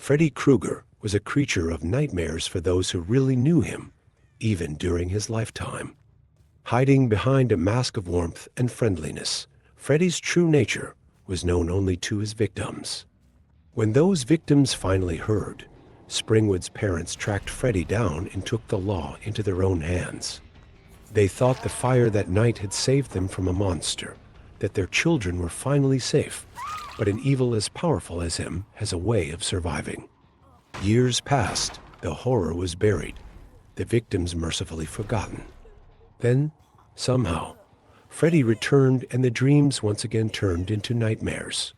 Freddy Krueger was a creature of nightmares for those who really knew him, even during his lifetime. Hiding behind a mask of warmth and friendliness, Freddy's true nature was known only to his victims. When those victims finally heard, Springwood's parents tracked Freddy down and took the law into their own hands. They thought the fire that night had saved them from a monster, that their children were finally safe, but an evil as powerful as him has a way of surviving. Years passed, the horror was buried, the victims mercifully forgotten. Then, somehow, Freddy returned and the dreams once again turned into nightmares.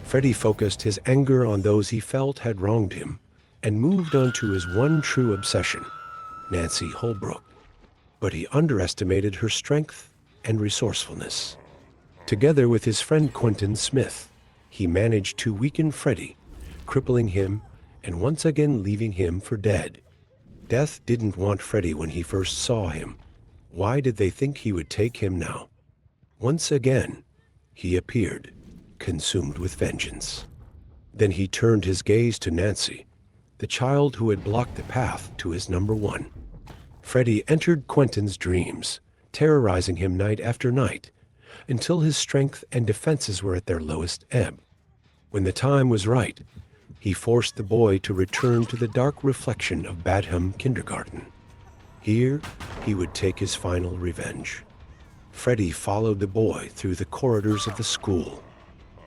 Freddy focused his anger on those he felt had wronged him and moved on to his one true obsession, Nancy Holbrook. But he underestimated her strength and resourcefulness. Together with his friend Quentin Smith, he managed to weaken Freddy, crippling him and once again leaving him for dead. Death didn't want Freddy when he first saw him. Why did they think he would take him now? Once again, he appeared, consumed with vengeance. Then he turned his gaze to Nancy, the child who had blocked the path to his number one. Freddy entered Quentin's dreams, terrorizing him night after night, until his strength and defenses were at their lowest ebb. When the time was right, he forced the boy to return to the dark reflection of Badham Kindergarten. Here, he would take his final revenge. Freddy followed the boy through the corridors of the school.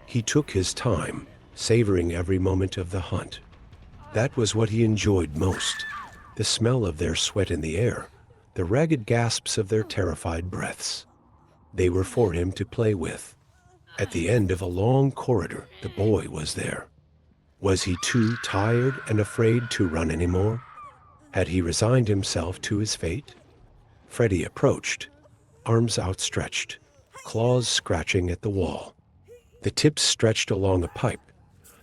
He took his time, savoring every moment of the hunt. That was what he enjoyed most, the smell of their sweat in the air, the ragged gasps of their terrified breaths. They were for him to play with. At the end of a long corridor, the boy was there. Was he too tired and afraid to run anymore? Had he resigned himself to his fate? Freddy approached, arms outstretched, claws scratching at the wall. The tips stretched along a pipe,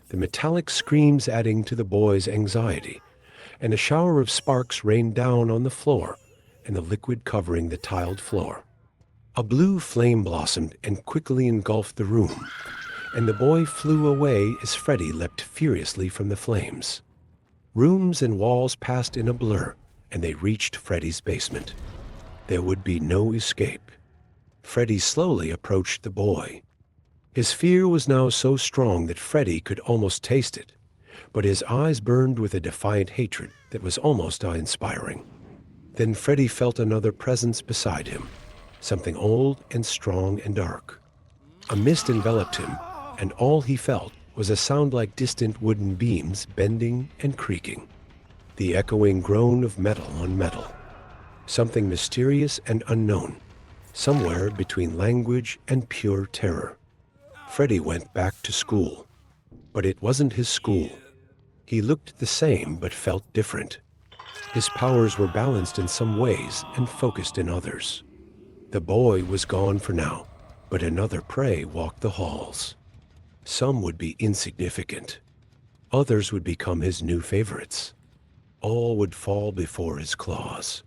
the metallic screams adding to the boy's anxiety, and a shower of sparks rained down on the floor and the liquid covering the tiled floor. A blue flame blossomed and quickly engulfed the room, and the boy flew away as Freddy leapt furiously from the flames. Rooms and walls passed in a blur, and they reached Freddy's basement. There would be no escape. Freddy slowly approached the boy. His fear was now so strong that Freddy could almost taste it, but his eyes burned with a defiant hatred that was almost awe-inspiring. Then Freddy felt another presence beside him, something old and strong and dark. A mist enveloped him, and all he felt was a sound like distant wooden beams bending and creaking, the echoing groan of metal on metal. Something mysterious and unknown, somewhere between language and pure terror. Freddy went back to school, but it wasn't his school. He looked the same but felt different. His powers were balanced in some ways and focused in others. The boy was gone for now, but another prey walked the halls. Some would be insignificant. Others would become his new favorites. All would fall before his claws.